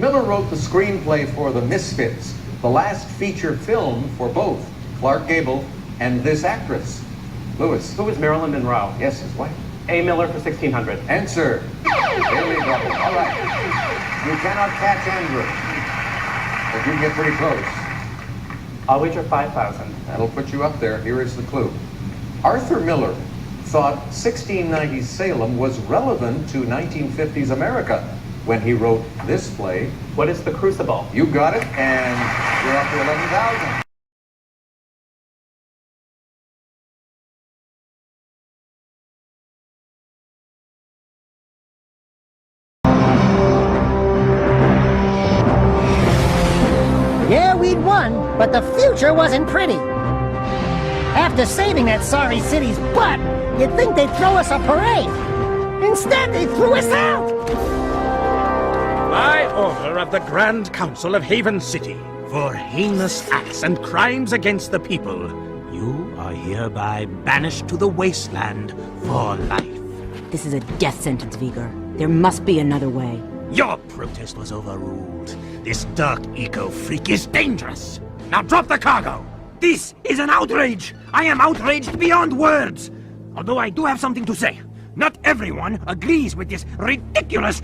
Miller wrote the screenplay for The Misfits, the last feature film for both Clark Gable and this actress. Lewis. Who was Marilyn Monroe? Yes, his wife. A. Miller for 1600. Answer. Daily Double. All right. You cannot catch Andrew, but you can get pretty close. I'll wager 5,000. That'll put you up there. Here is the clue. Arthur Miller thought 1690s Salem was relevant to 1950s America when he wrote this play. What is The Crucible? You got it, and you're up to 11,000. Yeah, we'd won, but the future wasn't pretty. After saving that sorry city's butt, you'd think they'd throw us a parade. Instead, they threw us out! By order of the Grand Council of Haven City, for heinous acts and crimes against the people, you are hereby banished to the wasteland for life. This is a death sentence, Vigor. There must be another way. Your protest was overruled. This dark eco-freak is dangerous. Now drop the cargo. This is an outrage. I am outraged beyond words. Although I do have something to say. Not everyone agrees with this ridiculous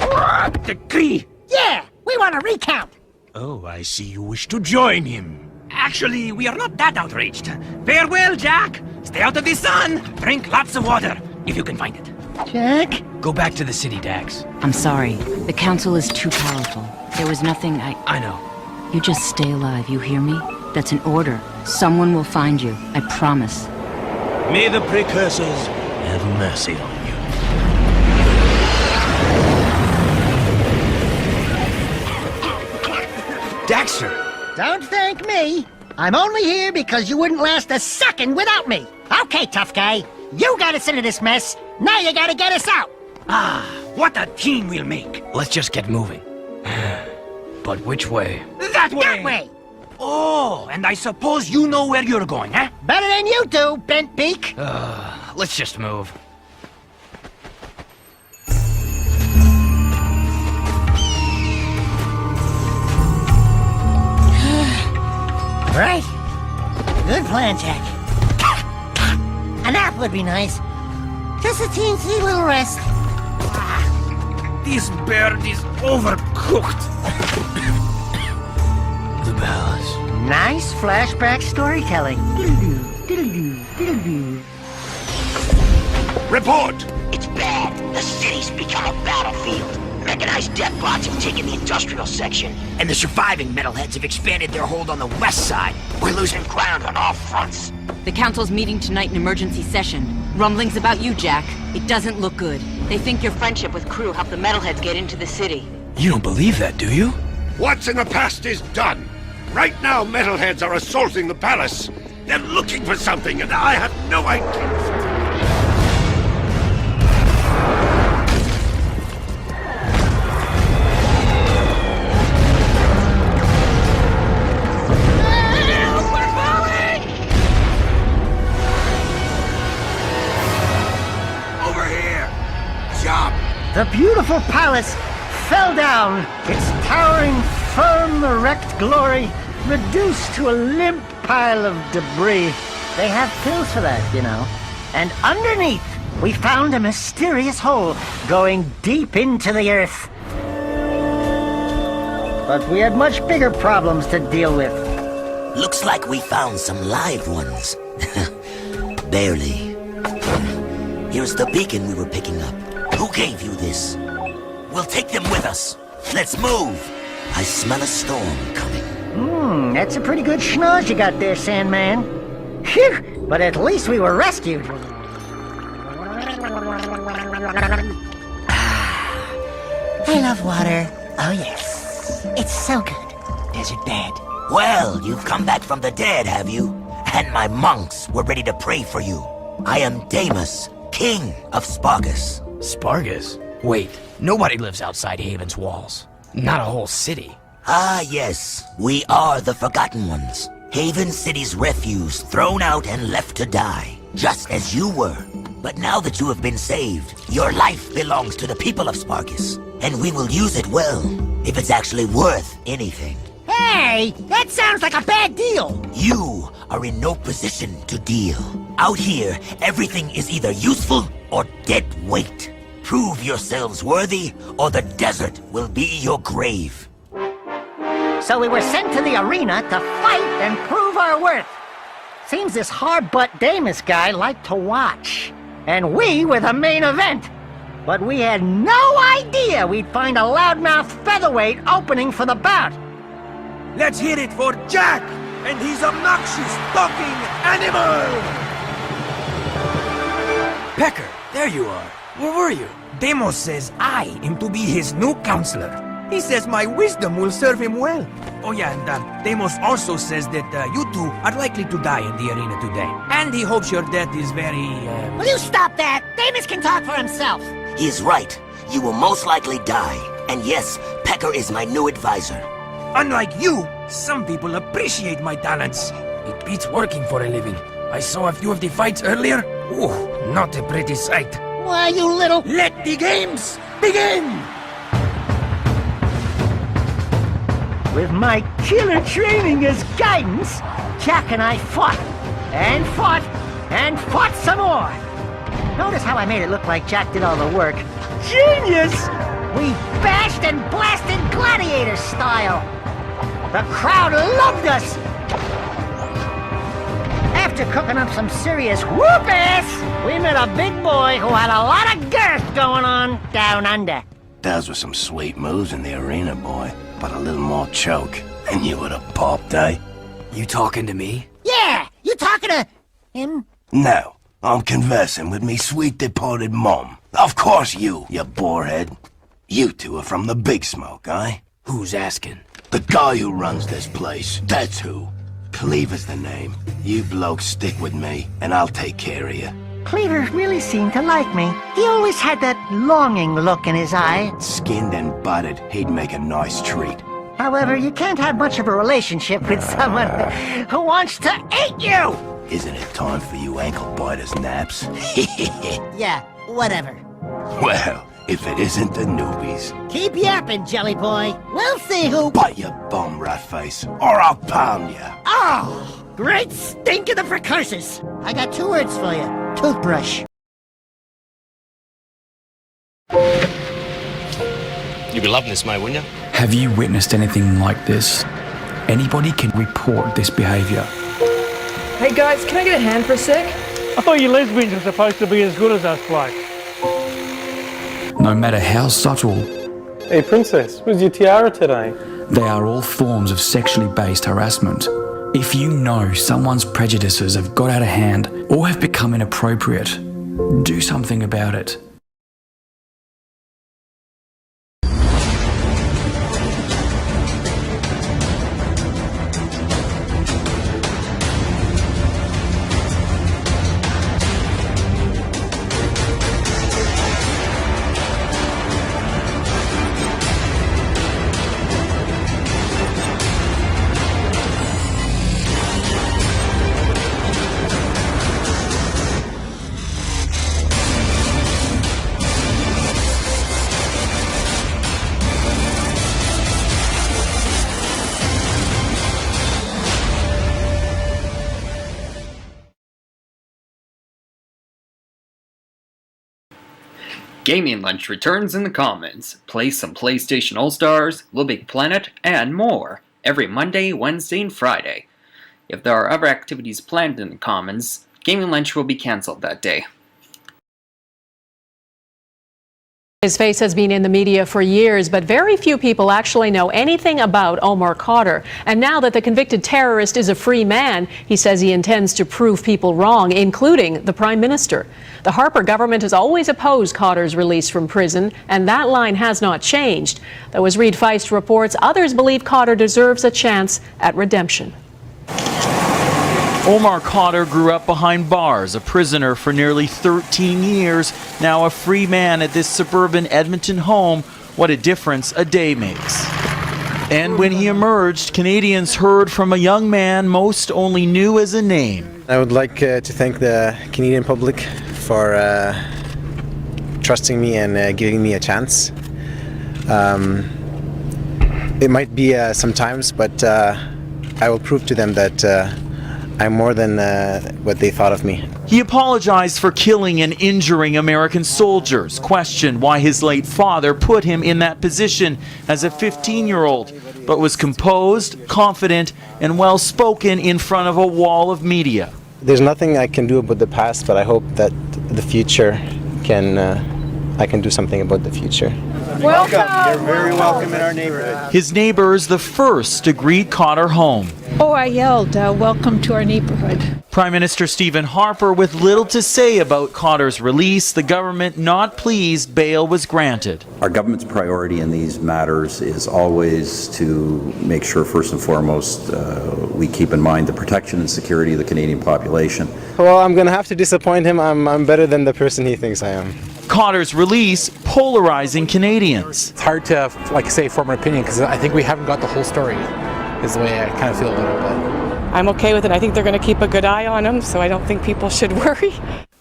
decree. Yeah, we want a recount. Oh, I see you wish to join him. Actually, we are not that outraged. Farewell, Jack. Stay out of the sun. Drink lots of water, if you can find it. Jack? Go back to the city, Dax. I'm sorry. The council is too powerful. There was nothing I know. You just stay alive, you hear me? That's an order. Someone will find you. I promise. May the precursors have mercy on you. Daxter! Don't thank me. I'm only here because you wouldn't last a second without me. Okay, tough guy. You got us into this mess. Now you gotta get us out. Ah, what a team we'll make. Let's just get moving. But which way? That way! That way. Oh, and I suppose you know where you're going, huh? Better than you do, bent beak. Let's just move. Right. Good plan, Jack. A nap would be nice. Just a teensy little rest. This bird is overcooked. The palace. Nice flashback storytelling. Report! It's bad. The city's become a battlefield. Mechanized death bots have taken the industrial section, and the surviving metalheads have expanded their hold on the west side. We're losing ground on all fronts. The council's meeting tonight in emergency session. Rumblings about you, Jack. It doesn't look good. They think your friendship with Crew helped the metalheads get into the city. You don't believe that, do you? What's in the past is done. Right now, metalheads are assaulting the palace. They're looking for something, and I have no idea. The beautiful palace fell down, its towering, firm, erect glory reduced to a limp pile of debris. They have pills for that, you know. And underneath, we found a mysterious hole going deep into the earth. But we had much bigger problems to deal with. Looks like we found some live ones. Barely. Here's the beacon we were picking up. Who gave you this? We'll take them with us. Let's move. I smell a storm coming. That's a pretty good schnoz you got there, Sandman. Phew, but at least we were rescued. I love water. Oh yes, it's so good. Desert bed. Well, you've come back from the dead, have you? And my monks were ready to pray for you. I am Damus, king of Spargus. Spargus? Wait, nobody lives outside Haven's walls. Not a whole city. Ah, yes. We are the Forgotten Ones. Haven City's refuse, thrown out and left to die. Just as you were. But now that you have been saved, your life belongs to the people of Spargus. And we will use it well. if it's actually worth anything. Hey, that sounds like a bad deal. You are in no position to deal. Out here, everything is either useful or dead weight. Prove yourselves worthy, or the desert will be your grave. So we were sent to the arena to fight and prove our worth. Seems this hard-butt Damus guy liked to watch. And we were the main event. But we had no idea we'd find a loudmouth featherweight opening for the bout. Let's hear it for Jack and his obnoxious talking animal! Pecker, there you are. Where were you? Deimos says I am to be his new counselor. He says my wisdom will serve him well. Oh yeah, and Deimos also says that you two are likely to die in the arena today. And he hopes your death is very, Will you stop that? Damus can talk for himself. He's right. You will most likely die. And yes, Pecker is my new advisor. Unlike you, some people appreciate my talents. It beats working for a living. I saw a few of the fights earlier. Oh, not a pretty sight. Why, you little... Let the games begin! With my killer training as guidance, Jack and I fought, and fought, and fought some more. Notice how I made it look like Jack did all the work. Genius! We bashed and blasted gladiator style. The crowd loved us. After cooking up some serious whoop-ass, we met a big boy who had a lot of girth going on down under. Those were some sweet moves in the arena, boy. But a little more choke, and you would have popped, eh? You talking to me? Yeah, you talking to him? No, I'm conversing with me sweet departed mom. Of course you borehead. You two are from the Big Smoke, eh? Who's asking? The guy who runs this place, that's who. Cleaver's the name. You blokes stick with me, and I'll take care of you. Cleaver really seemed to like me. He always had that longing look in his eye. Skinned and buttered, he'd make a nice treat. However, you can't have much of a relationship with someone who wants to eat you! Isn't it time for you ankle biters naps? Yeah, whatever. Well, if it isn't the newbies. Keep yapping, Jelly Boy. We'll see who... Bite your bum, rat face, or I'll pound you. Oh! Great stink of the precursors! I got 2 words for you. Toothbrush. You'd be loving this, mate, wouldn't you? Have you witnessed anything like this? Anybody can report this behavior. Hey guys, can I get a hand for a sec? I thought you lesbians were supposed to be as good as us blokes. No matter how subtle, Hey princess, where's your tiara today? they are all forms of sexually based harassment. If you know someone's prejudices have got out of hand or have become inappropriate, do something about it. Gaming Lunch returns in the Commons. Play some PlayStation All-Stars, Little Big Planet, and more every Monday, Wednesday, and Friday. If there are other activities planned in the Commons, Gaming Lunch will be cancelled that day. His face has been in the media for years, but very few people actually know anything about Omar Khadr. And now that the convicted terrorist is a free man, he says he intends to prove people wrong, including the Prime Minister. The Harper government has always opposed Khadr's release from prison, and that line has not changed. Though, as Reed Feist reports, others believe Khadr deserves a chance at redemption. Omar Khadr grew up behind bars, a prisoner for nearly 13 years, now a free man at this suburban Edmonton home. What a difference a day makes. And when he emerged, Canadians heard from a young man most only knew as a name. I would like to thank the Canadian public for trusting me and giving me a chance. It might be sometimes, but I will prove to them that I'm more than what they thought of me. He apologized for killing and injuring American soldiers, questioned why his late father put him in that position as a 15-year-old, but was composed, confident, and well-spoken in front of a wall of media. There's nothing I can do about the past, but I hope that the future I can do something about the future. Welcome. You're very welcome in our neighborhood. His neighbors the first to greet Cotter home. Oh, I yelled, welcome to our neighborhood. Prime Minister Stephen Harper with little to say about Cotter's release, the government not pleased bail was granted. Our government's priority in these matters is always to make sure, first and foremost, we keep in mind the protection and security of the Canadian population. Well, I'm going to have to disappoint him. I'm better than the person he thinks I am. Cotter's release polarizing Canadians. It's hard to, say, form an opinion because I think we haven't got the whole story, is the way I kind of feel a little bit. I'm okay with it. I think they're going to keep a good eye on him, so I don't think people should worry.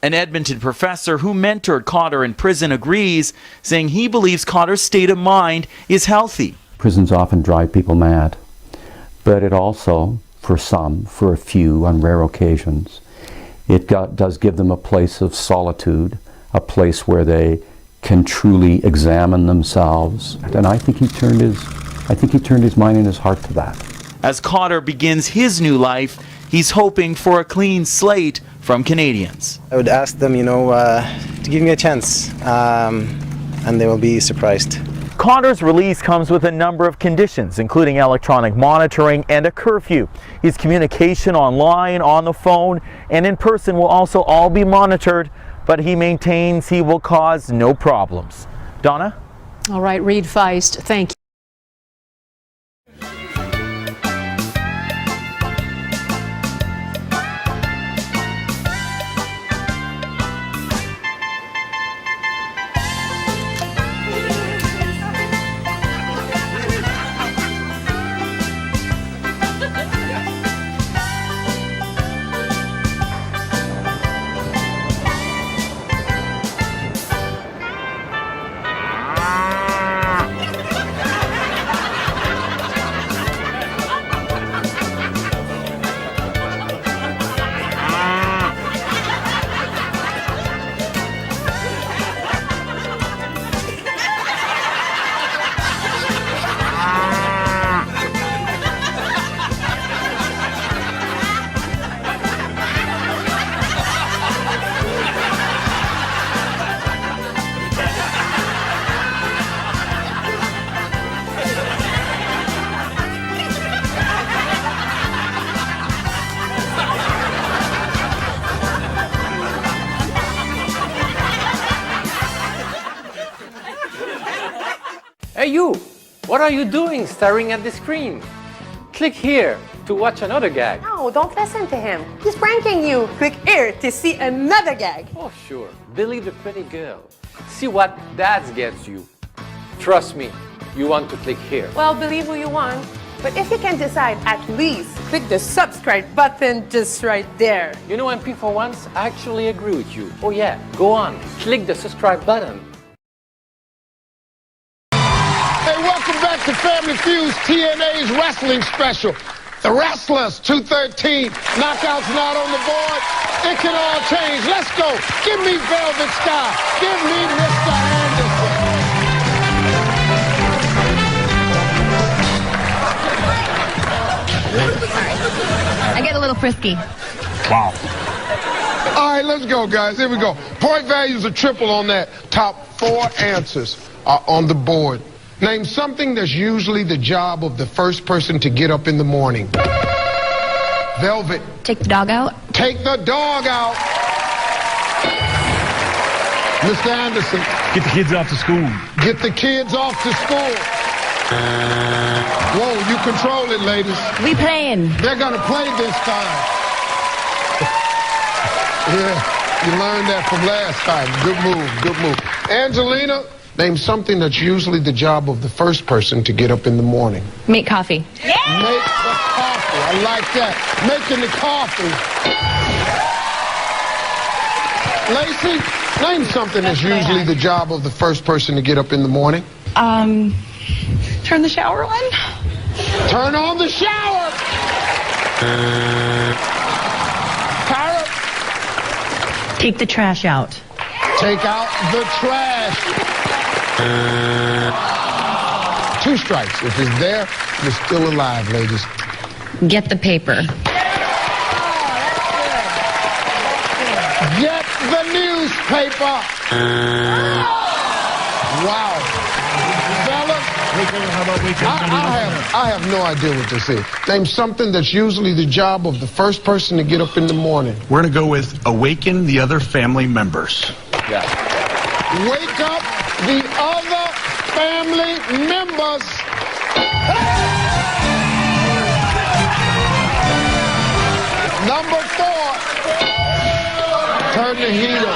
An Edmonton professor who mentored Cotter in prison agrees, saying he believes Cotter's state of mind is healthy. Prisons often drive people mad, but it also, for a few, on rare occasions, it does give them a place of solitude, a place where they can truly examine themselves. And I think he turned his mind and his heart to that. As Cotter begins his new life, he's hoping for a clean slate from Canadians. I would ask them, to give me a chance, and they will be surprised. Cotter's release comes with a number of conditions, including electronic monitoring and a curfew. His communication online, on the phone, and in person will also all be monitored, but he maintains he will cause no problems. Donna? All right, Reed Feist, thank you. Hey you! What are you doing staring at the screen? Click here to watch another gag. No, don't listen to him. He's pranking you. Click here to see another gag. Oh sure, believe the pretty girl. See what that gets you. Trust me, you want to click here. Well, believe who you want. But if you can decide, at least click the subscribe button just right there. You know, MP for once, I actually agree with you. Oh yeah, go on, click the subscribe button. Hey, welcome back to Family Feud's TNA's wrestling special. The Wrestlers 213. Knockouts not on the board. It can all change. Let's go. Give me Velvet Sky. Give me Mr. Anderson. I get a little frisky. Wow. All right, let's go, guys. Here we go. Point values are triple on that. Top 4 answers are on the board. Name something that's usually the job of the first person to get up in the morning. Velvet. Take the dog out. Take the dog out. Mr. Anderson. Get the kids off to school. Get the kids off to school. Whoa, you control it, ladies. We playing. They're gonna play this time. Yeah, you learned that from last time. Good move, good move. Angelina, name something that's usually the job of the first person to get up in the morning. Make coffee. Yeah! Make the coffee. I like that. Making the coffee. Lacey, name something that's usually the job of the first person to get up in the morning. Turn the shower on. Turn on the shower. Parrot. Take the trash out. Take out the trash. 2 strikes. If it's there, you're still alive, ladies. Get the paper. Get the newspaper. Wow. Fella, I have no idea what this is. Name something that's usually the job of the first person to get up in the morning. We're going to go with awaken the other family members. Yeah. Wake up the other family members. Number 4. Turn the heater.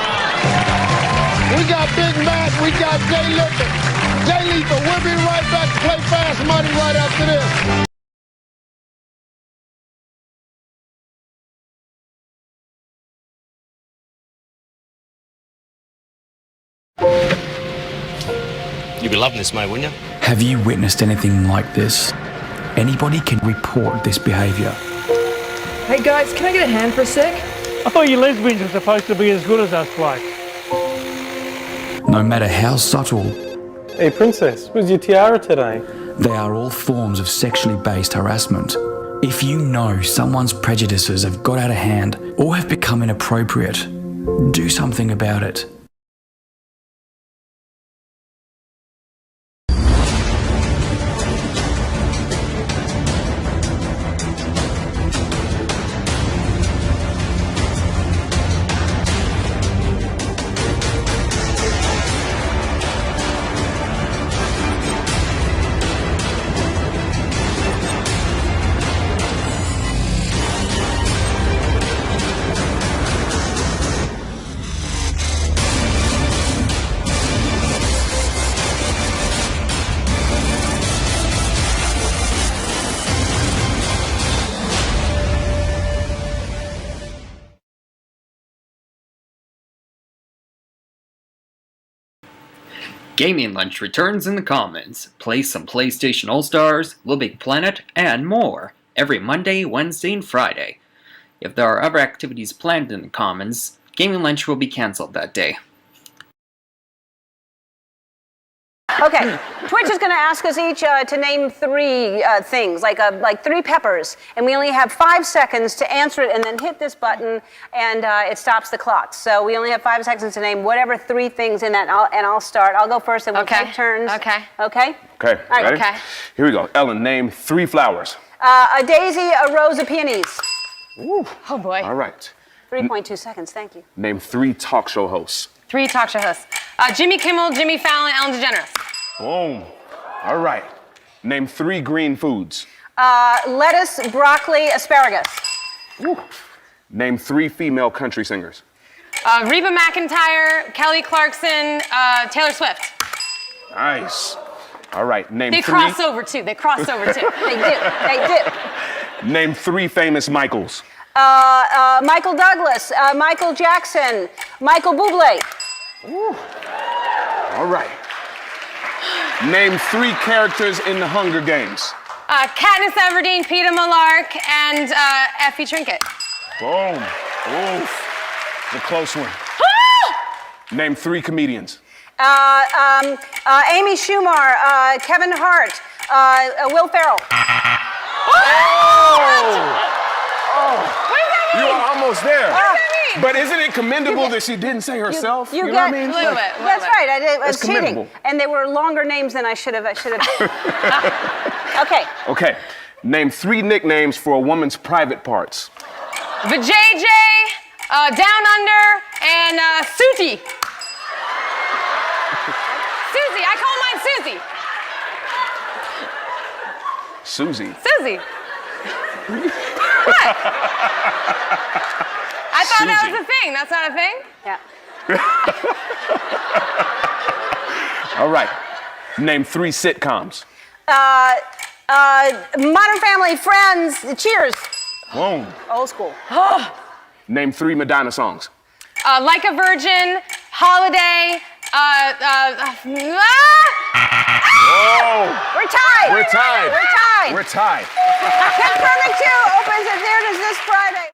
We got Big Mac. We got Jay Lethal. Jay Lethal. We'll be right back to play Fast Money right after this. You'd be loving this, mate, wouldn't you? Have you witnessed anything like this? Anybody can report this behaviour. Hey guys, can I get a hand for a sec? I thought you lesbians were supposed to be as good as us blokes. No matter how subtle, Hey princess, where's your tiara today? they are all forms of sexually based harassment. If you know someone's prejudices have got out of hand or have become inappropriate, do something about it. Gaming Lunch returns in the Commons. Play some PlayStation All-Stars, Little Big Planet, and more every Monday, Wednesday, and Friday. If there are other activities planned in the Commons, Gaming Lunch will be cancelled that day. Okay, Twitch is going to ask us each to name 3 things, like 3 peppers, and we only have 5 seconds to answer it, and then hit this button, and it stops the clock. So we only have 5 seconds to name whatever 3 things in that, and I'll start. I'll go first, and we'll take turns. Okay. Okay. Okay. All right. Ready? Okay. Here we go. Ellen, name 3 flowers. A daisy, a rose, a peonies. Ooh. Oh boy. All right. 3.2 seconds. Thank you. Name 3 talk show hosts. 3 talk show hosts. Jimmy Kimmel, Jimmy Fallon, Ellen DeGeneres. Boom. All right. Name 3 green foods. Lettuce, broccoli, asparagus. Ooh. Name 3 female country singers. Reba McEntire, Kelly Clarkson, Taylor Swift. Nice. All right. Name They 3. cross over too. They cross over too. They do. They do. Name 3 famous Michaels. Michael Douglas, Michael Jackson, Michael Bublé. Ooh. All right. Name 3 characters in the Hunger Games. Katniss Everdeen, Peeta Mellark, and Effie Trinket. Boom. Oof. The close one. Name 3 comedians. Amy Schumer, Kevin Hart, Will Ferrell. You are almost there. But isn't it commendable that she didn't say herself? You know get, what I mean? That's right. I was That's cheating, commendable. and they were longer names than I should have. Okay. Okay. Name 3 nicknames for a woman's private parts. Vajayjay, Down Under, and Susie. Susie. I call mine Susie. Susie. Susie. What? I thought that was a thing. That's not a thing? Yeah. All right. Name 3 sitcoms. Modern Family, Friends, Cheers. Boom. Old school. Name 3 Madonna songs. Like a Virgin, Holiday, Whoa! We're tied. We're tied. We're tied. We're tied. Pitch Perfect 2 opens in theaters this Friday.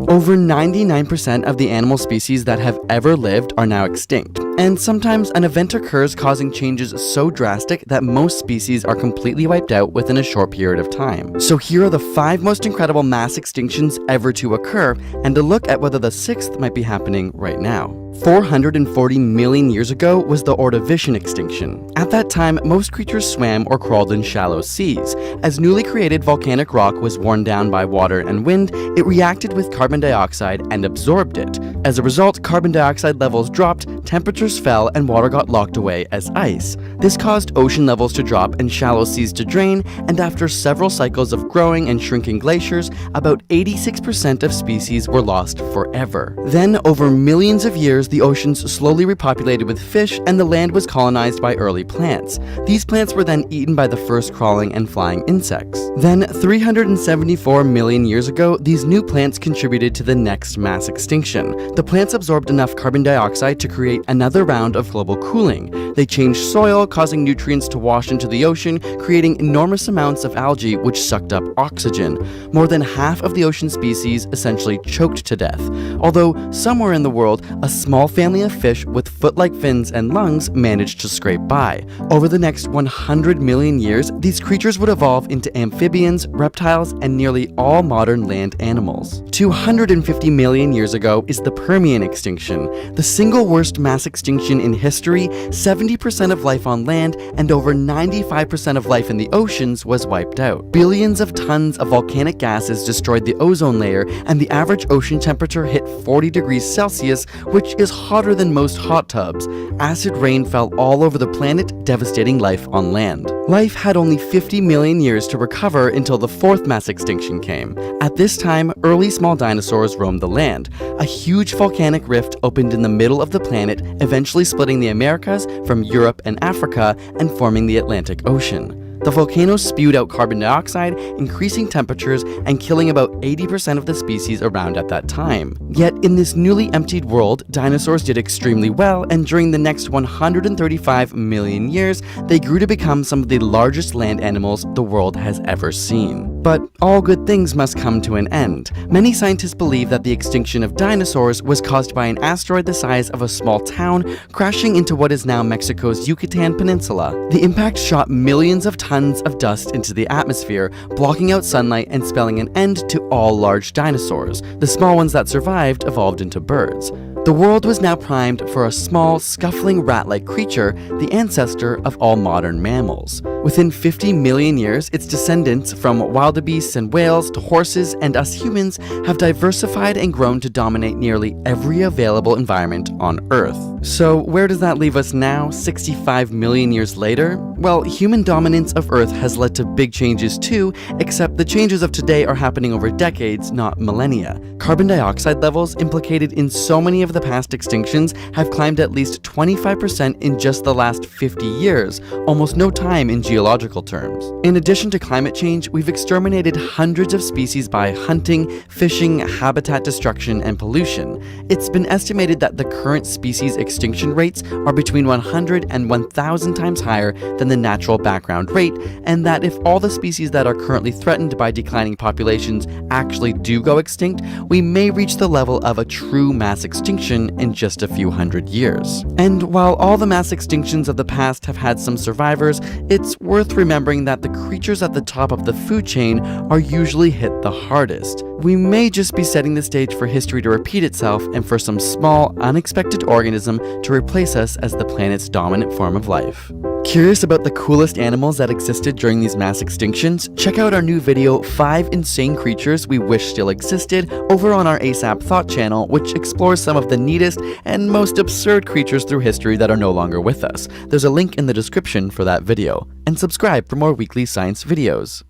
Over 99% of the animal species that have ever lived are now extinct, and sometimes an event occurs causing changes so drastic that most species are completely wiped out within a short period of time. So here are the 5 most incredible mass extinctions ever to occur, and a look at whether the 6th might be happening right now. 440 million years ago was the Ordovician extinction. At that time, most creatures swam or crawled in shallow seas. As newly created volcanic rock was worn down by water and wind, it reacted with carbon dioxide and absorbed it. As a result, carbon dioxide levels dropped, temperatures fell, and water got locked away as ice. This caused ocean levels to drop and shallow seas to drain, and after several cycles of growing and shrinking glaciers, about 86% of species were lost forever. Then, over millions of years, the oceans slowly repopulated with fish, and the land was colonized by early plants. These plants were then eaten by the first crawling and flying insects. Then, 374 million years ago, these new plants contributed to the next mass extinction. The plants absorbed enough carbon dioxide to create another round of global cooling. They changed soil, causing nutrients to wash into the ocean, creating enormous amounts of algae which sucked up oxygen. More than half of the ocean species essentially choked to death. Although, somewhere in the world, a small family of fish with foot-like fins and lungs managed to scrape by. Over the next 100 million years, these creatures would evolve into amphibians, reptiles, and nearly all modern land animals. 250 million years ago is the Permian extinction, the single worst mass extinction in history. 70% of life on land and over 95% of life in the oceans was wiped out. Billions of tons of volcanic gases destroyed the ozone layer, and the average ocean temperature hit 40 degrees Celsius, which is hotter than most hot tubs. Acid rain fell all over the planet, devastating life on land. Life had only 50 million years to recover until the 4th mass extinction came. At this time, early small dinosaurs roamed the land. A huge volcanic rift opened in the middle of the planet, eventually splitting the Americas from Europe and Africa and forming the Atlantic Ocean. The volcano spewed out carbon dioxide, increasing temperatures and killing about 80% of the species around at that time. Yet in this newly emptied world, dinosaurs did extremely well, and during the next 135 million years, they grew to become some of the largest land animals the world has ever seen. But all good things must come to an end. Many scientists believe that the extinction of dinosaurs was caused by an asteroid the size of a small town crashing into what is now Mexico's Yucatan Peninsula. The impact shot millions of tons of dust into the atmosphere, blocking out sunlight and spelling an end to all large dinosaurs. The small ones that survived evolved into birds. The world was now primed for a small, scuffling rat-like creature, the ancestor of all modern mammals. Within 50 million years, its descendants, from wildebeests and whales to horses and us humans, have diversified and grown to dominate nearly every available environment on Earth. So where does that leave us now, 65 million years later? Well, human dominance of Earth has led to big changes too, except the changes of today are happening over decades, not millennia. Carbon dioxide levels implicated in so many of the past extinctions have climbed at least 25% in just the last 50 years, almost no time in geological terms. In addition to climate change, we've exterminated hundreds of species by hunting, fishing, habitat destruction, and pollution. It's been estimated that the current species extinction rates are between 100 and 1,000 times higher than the natural background rate, and that if all the species that are currently threatened by declining populations actually do go extinct, we may reach the level of a true mass extinction in just a few hundred years. And while all the mass extinctions of the past have had some survivors, it's worth remembering that the creatures at the top of the food chain are usually hit the hardest. We may just be setting the stage for history to repeat itself and for some small, unexpected organism to replace us as the planet's dominant form of life. Curious about the coolest animals that existed during these mass extinctions? Check out our new video, 5 Insane Creatures We Wish Still Existed, over on our ASAP Thought channel, which explores some of the neatest and most absurd creatures through history that are no longer with us. There's a link in the description for that video. And subscribe for more weekly science videos.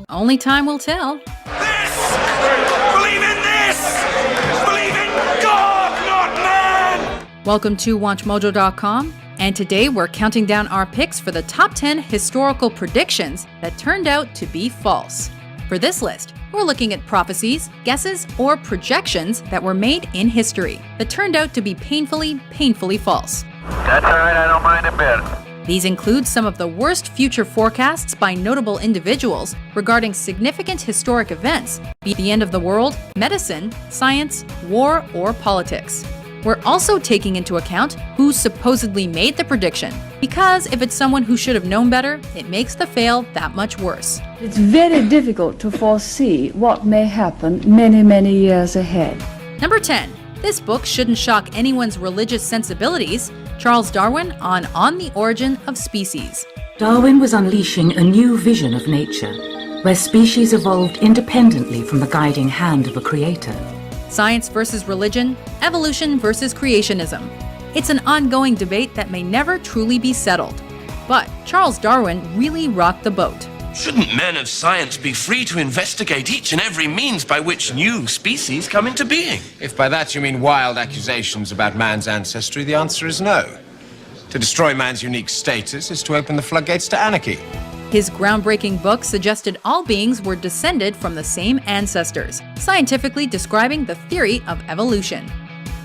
Only time will tell. Believe in this! Believe in God, not man! Welcome to WatchMojo.com And today we're counting down our picks for the top 10 historical predictions that turned out to be false. For this list, we're looking at prophecies, guesses, or projections that were made in history that turned out to be painfully false. That's all right, I don't mind a bit. These include some of the worst future forecasts by notable individuals regarding significant historic events, be it the end of the world, medicine, science, war, or politics. We're also taking into account who supposedly made the prediction, because if it's someone who should have known better, it makes the fail that much worse. It's very difficult to foresee what may happen many years ahead. Number 10. This book shouldn't shock anyone's religious sensibilities. Charles Darwin on the Origin of Species. Darwin was unleashing a new vision of nature, where species evolved independently from the guiding hand of a creator. Science versus religion, evolution versus creationism. It's an ongoing debate that may never truly be settled. But Charles Darwin really rocked the boat. Shouldn't men of science be free to investigate each and every means by which new species come into being? If by that you mean wild accusations about man's ancestry, the answer is no. To destroy man's unique status is to open the floodgates to anarchy. His groundbreaking book suggested all beings were descended from the same ancestors, scientifically describing the theory of evolution.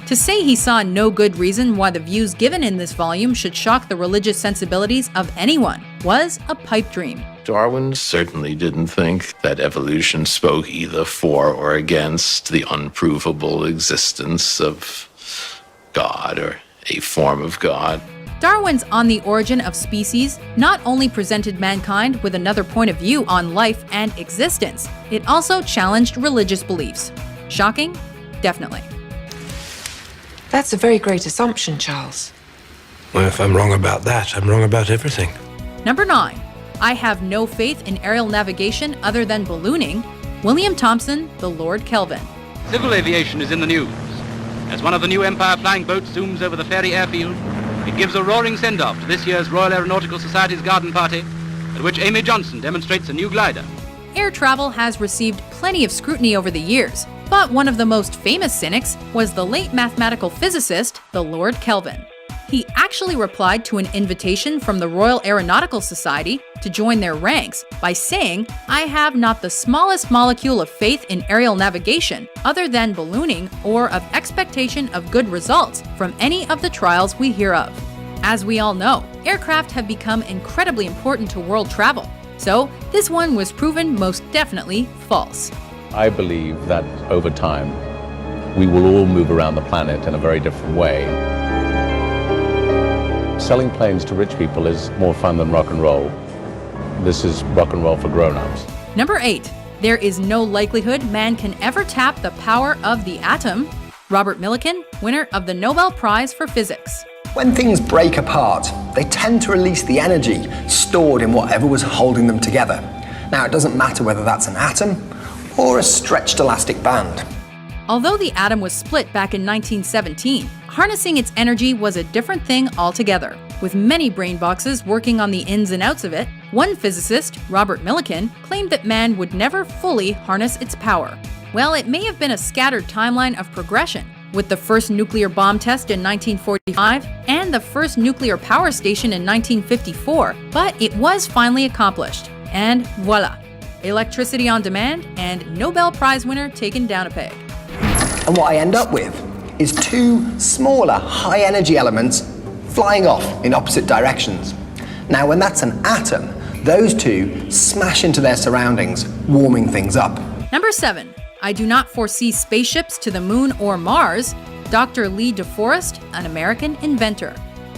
To say he saw no good reason why the views given in this volume should shock the religious sensibilities of anyone was a pipe dream. Darwin certainly didn't think that evolution spoke either for or against the unprovable existence of God or a form of God. Darwin's On the Origin of Species not only presented mankind with another point of view on life and existence, it also challenged religious beliefs. Shocking? Definitely. That's a very great assumption, Charles. Well, if I'm wrong about that, I'm wrong about everything. Number 9. I have no faith in aerial navigation other than ballooning. William Thomson, the Lord Kelvin. Civil aviation is in the news. As one of the new Empire flying boats zooms over the Ferry airfield, it gives a roaring send-off to this year's Royal Aeronautical Society's garden party, at which Amy Johnson demonstrates a new glider. Air travel has received plenty of scrutiny over the years, but one of the most famous cynics was the late mathematical physicist, the Lord Kelvin. He actually replied to an invitation from the Royal Aeronautical Society to join their ranks by saying, "I have not the smallest molecule of faith in aerial navigation other than ballooning or of expectation of good results from any of the trials we hear of." As we all know, aircraft have become incredibly important to world travel, so this one was proven most definitely false. I believe that over time, we will all move around the planet in a very different way. Selling planes to rich people is more fun than rock and roll. This is rock and roll for grown-ups. Number 8. There is no likelihood man can ever tap the power of the atom. Robert Millikan, winner of the Nobel Prize for Physics. When things break apart, they tend to release the energy stored in whatever was holding them together. Now, it doesn't matter whether that's an atom or a stretched elastic band. Although the atom was split back in 1917, harnessing its energy was a different thing altogether. With many brain boxes working on the ins and outs of it, one physicist, Robert Millikan, claimed that man would never fully harness its power. Well, it may have been a scattered timeline of progression, with the first nuclear bomb test in 1945 and the first nuclear power station in 1954, but it was finally accomplished. And voila, electricity on demand and Nobel Prize winner taken down a peg. And what I end up with is two smaller high-energy elements flying off in opposite directions. Now, when that's an atom, those two smash into their surroundings, warming things up. Number 7. I do not foresee spaceships to the moon or Mars. Dr. Lee DeForest, an American inventor.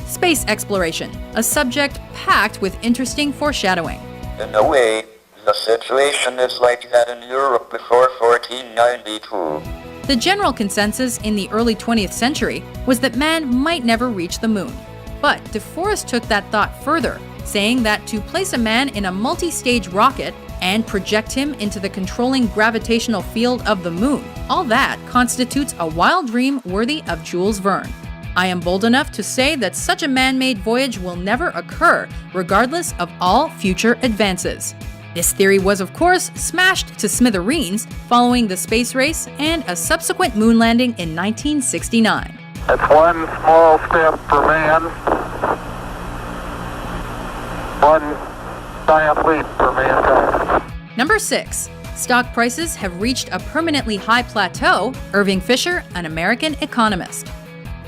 Space exploration, a subject packed with interesting foreshadowing. In a way, the situation is like that in Europe before 1492. The general consensus in the early 20th century was that man might never reach the moon. But DeForest took that thought further, saying that to place a man in a multi-stage rocket and project him into the controlling gravitational field of the moon, all that constitutes a wild dream worthy of Jules Verne. I am bold enough to say that such a man-made voyage will never occur, regardless of all future advances. This theory was, of course, smashed to smithereens following the space race and a subsequent moon landing in 1969. It's one small step for man, One giant leap for mankind. Number 6. Stock prices have reached a permanently high plateau, Irving Fisher, an American economist.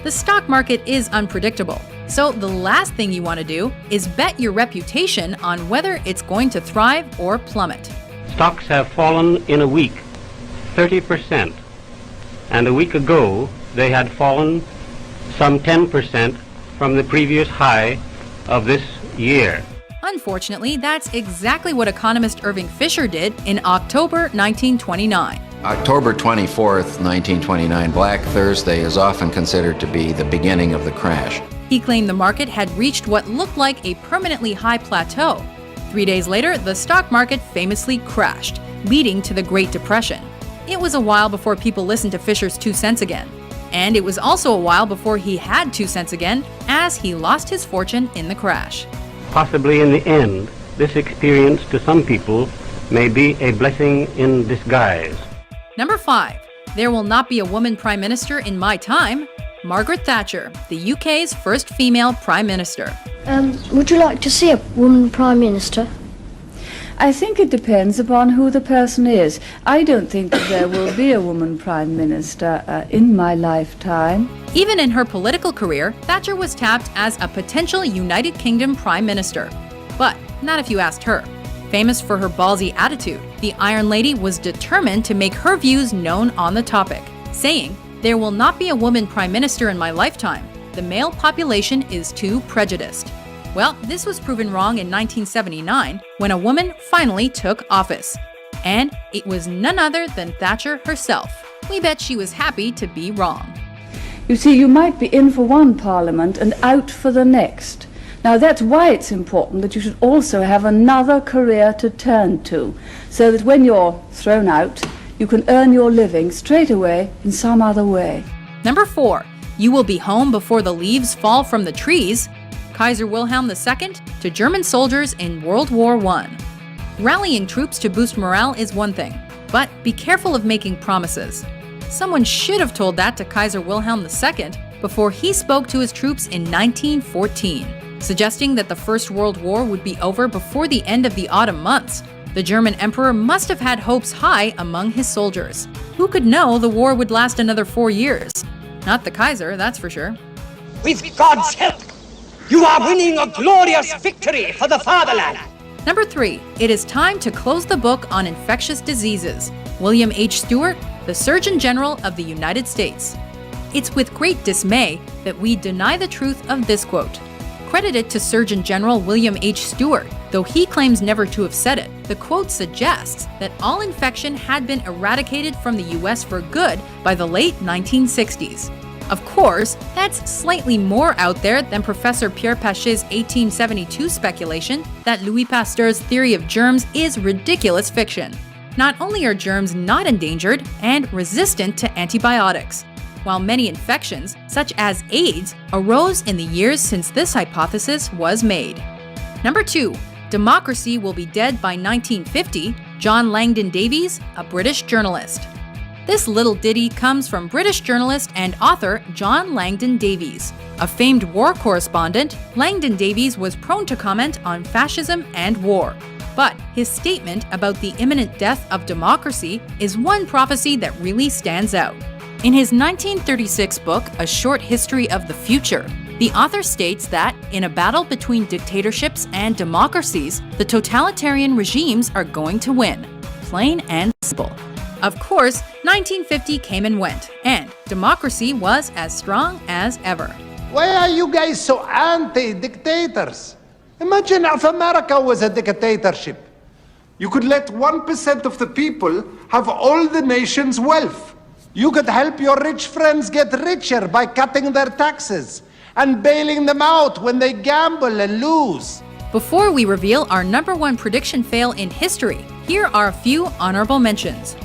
The stock market is unpredictable, so the last thing you want to do is bet your reputation on whether it's going to thrive or plummet. Stocks have fallen in a week 30%, and a week ago they had fallen some 10% from the previous high of this year. Unfortunately, that's exactly what economist Irving Fisher did in October 1929. October 24th, 1929, Black Thursday, is often considered to be the beginning of the crash. He claimed the market had reached what looked like a permanently high plateau. 3 days later, the stock market famously crashed, leading to the Great Depression. It was a while before people listened to Fisher's 2 cents again. And it was also a while before he had 2 cents again, as he lost his fortune in the crash. Possibly in the end, this experience to some people may be a blessing in disguise. Number 5. There will not be a woman prime minister in my time. Margaret Thatcher, the UK's first female prime minister. Would you like to see a woman prime minister? I think it depends upon who the person is. I don't think that there will be a woman prime minister in my lifetime. Even in her political career, Thatcher was tapped as a potential United Kingdom prime minister. But not if you asked her. Famous for her ballsy attitude, the Iron Lady was determined to make her views known on the topic, saying, "There will not be a woman prime minister in my lifetime. The male population is too prejudiced." Well, this was proven wrong in 1979 when a woman finally took office. And it was none other than Thatcher herself. We bet she was happy to be wrong. You see, you might be in for one parliament and out for the next. Now that's why it's important that you should also have another career to turn to, so that when you're thrown out, you can earn your living straight away in some other way. Number 4. You will be home before the leaves fall from the trees. Kaiser Wilhelm II to German soldiers in World War I. Rallying troops to boost morale is one thing, but be careful of making promises. Someone should have told that to Kaiser Wilhelm II before he spoke to his troops in 1914, suggesting that the First World War would be over before the end of the autumn months. The German emperor must have had hopes high among his soldiers. Who could know the war would last another 4 years? Not the Kaiser, that's for sure. With God's help, you are winning a glorious victory for the fatherland. Number 3. It is time to close the book on infectious diseases. William H. Stewart, the Surgeon General of the United States. It's with great dismay that we deny the truth of this quote. Credited to Surgeon General William H. Stewart, though he claims never to have said it, the quote suggests that all infection had been eradicated from the US for good by the late 1960s. Of course, that's slightly more out there than Professor Pierre Pachet's 1872 speculation that Louis Pasteur's theory of germs is ridiculous fiction. Not only are germs not endangered and resistant to antibiotics, while many infections, such as AIDS, arose in the years since this hypothesis was made. Number 2. Democracy will be dead by 1950, John Langdon Davies, a British journalist. This little ditty comes from British journalist and author John Langdon Davies. A famed war correspondent, Langdon Davies was prone to comment on fascism and war. But his statement about the imminent death of democracy is one prophecy that really stands out. In his 1936 book, A Short History of the Future, the author states that, in a battle between dictatorships and democracies, the totalitarian regimes are going to win. Plain and simple. Of course, 1950 came and went, and democracy was as strong as ever. Why are you guys so anti-dictators? Imagine if America was a dictatorship. You could let 1% of the people have all the nation's wealth. You could help your rich friends get richer by cutting their taxes and bailing them out when they gamble and lose. Before we reveal our number 1 prediction fail in history, here are a few honorable mentions.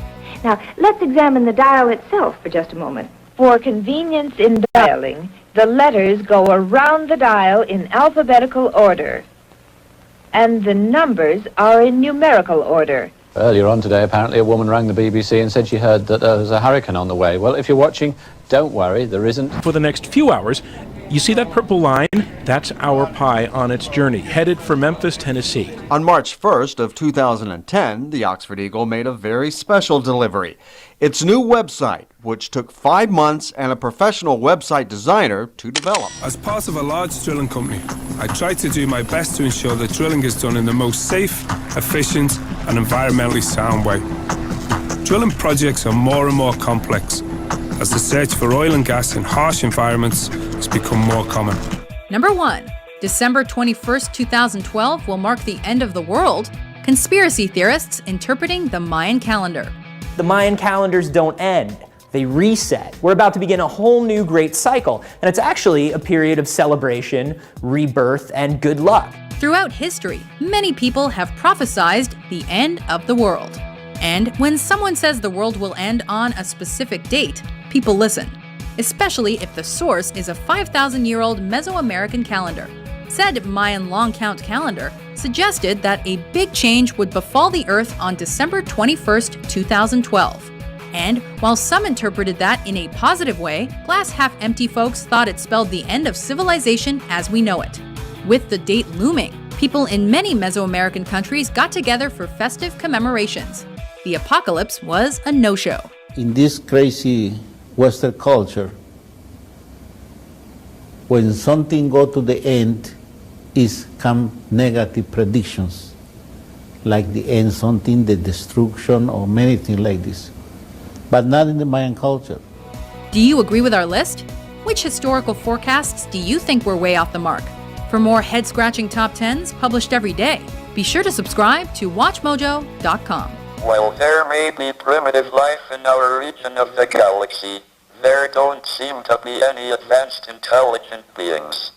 Now, let's examine the dial itself for just a moment. For convenience in dialing, the letters go around the dial in alphabetical order, and the numbers are in numerical order. Earlier on today, apparently, a woman rang the BBC and said she heard that there was a hurricane on the way. Well, if you're watching, don't worry, there isn't. For the next few hours, You see that purple line? That's our pie on its journey, headed for Memphis, Tennessee. On March 1st of 2010, the Oxford Eagle made a very special delivery. Its new website, which took 5 months and a professional website designer to develop. As part of a large drilling company, I try to do my best to ensure that drilling is done in the most safe, efficient, and environmentally sound way. Drilling projects are more and more complex as the search for oil and gas in harsh environments has become more common. Number 1. December 21st, 2012 will mark the end of the world. Conspiracy theorists interpreting the Mayan calendar. The Mayan calendars don't end. They reset. We're about to begin a whole new great cycle, and it's actually a period of celebration, rebirth, and good luck. Throughout history, many people have prophesized the end of the world. And when someone says the world will end on a specific date, people listen, especially if the source is a 5,000-year-old Mesoamerican calendar. Said Mayan long count calendar suggested that a big change would befall the Earth on December 21st, 2012. And while some interpreted that in a positive way, glass half empty folks thought it spelled the end of civilization as we know it. With the date looming, people in many Mesoamerican countries got together for festive commemorations. The apocalypse was a no-show. In this crazy Western culture, when something go to the end, is come negative predictions, like the end something, the destruction, or many things like this. But not in the Mayan culture. Do you agree with our list? Which historical forecasts do you think were way off the mark? For more head-scratching top 10s published every day, be sure to subscribe to WatchMojo.com. While there may be primitive life in our region of the galaxy, there don't seem to be any advanced intelligent beings.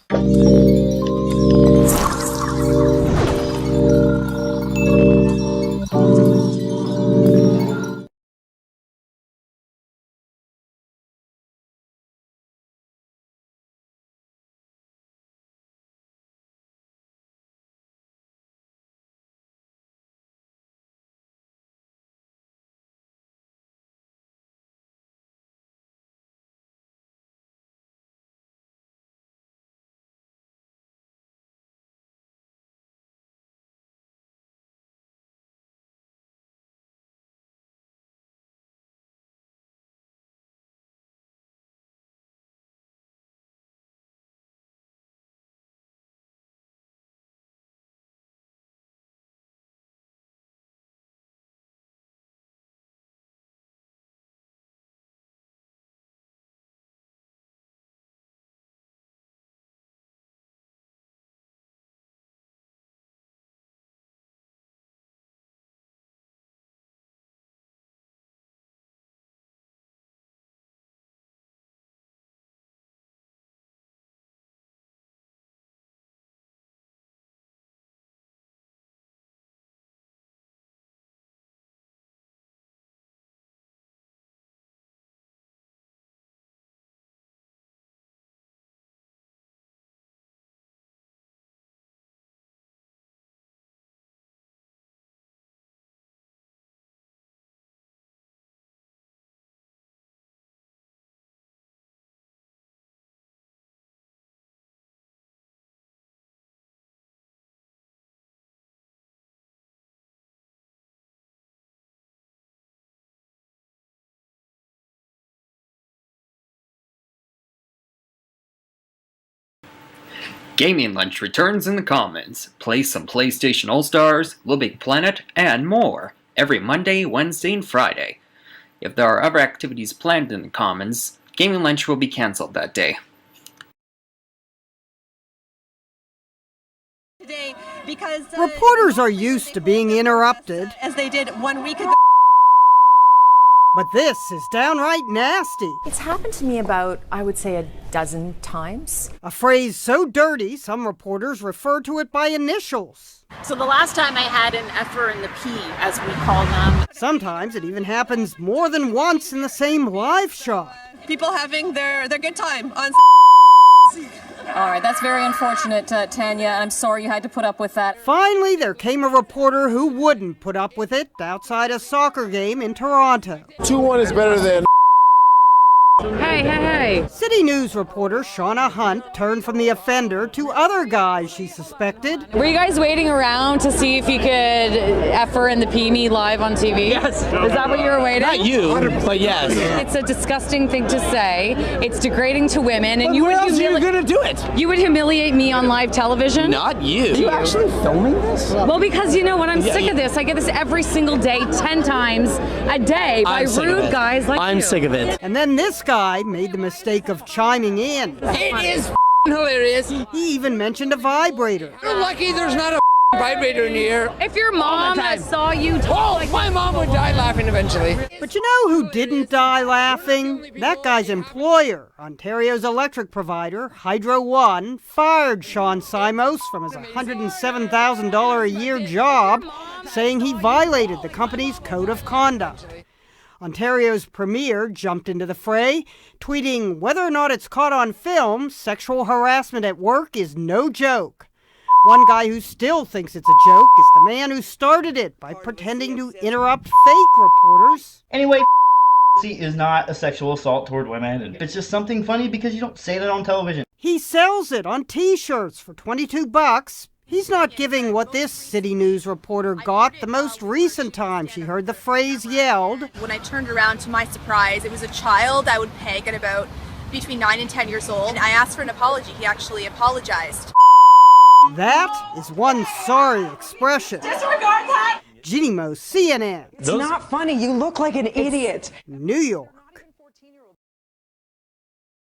Gaming Lunch returns in the Commons. Play some PlayStation All-Stars, Little Big Planet, and more every Monday, Wednesday, and Friday. If there are other activities planned in the Commons, Gaming Lunch will be cancelled that day. Today, because reporters are used to being interrupted, as they did 1 week ago. But this is downright nasty. It's happened to me about, I would say, a dozen times. A phrase so dirty, some reporters refer to it by initials. So the last time I had an F and the P, as we call them. Sometimes it even happens more than once in the same live shot. People having their good time on. All right, that's very unfortunate, Tanya. I'm sorry you had to put up with that. Finally, there came a reporter who wouldn't put up with it outside a soccer game in Toronto. 2-1 is better than Hey. City News reporter Shauna Hunt turned from the offender to other guys she suspected. Were you guys waiting around to see if you could F her in the pee me live on TV? Yes. Is that what you were waiting? Not you, but yes. It's a disgusting thing to say. It's degrading to women. And But you where would else are you gonna do it? You would humiliate me on live television? Not you. Are you actually filming this? Well, because you know what? I'm sick of this. I get this every single day, 10 times a day by rude guys like you. I'm sick of it. And then this guy made the mistake of chiming in. It is hilarious. He even mentioned a vibrator. You're lucky there's not a vibrator in here. If your mom saw you talk like my mom would die laughing eventually. But you know who didn't die laughing? That guy's employer, Ontario's electric provider, Hydro One, fired Sean Simos from his $107,000 a year job, saying he violated the company's code of conduct. Ontario's premier jumped into the fray, tweeting, "Whether or not it's caught on film, sexual harassment at work is no joke." One guy who still thinks it's a joke is the man who started it by pretending to interrupt fake reporters. Anyway, is not a sexual assault toward women. It's just something funny because you don't say that on television. He sells it on t-shirts for $22. He's not giving what this City News reporter got the most recent time she heard the phrase yelled. When I turned around, to my surprise, it was a child I would peg at about between 9 and 10 years old. And I asked for an apology. He actually apologized. That is one sorry expression. Disregard that! Jeannie Mo, CNN. It's not funny. You look like an idiot. New York.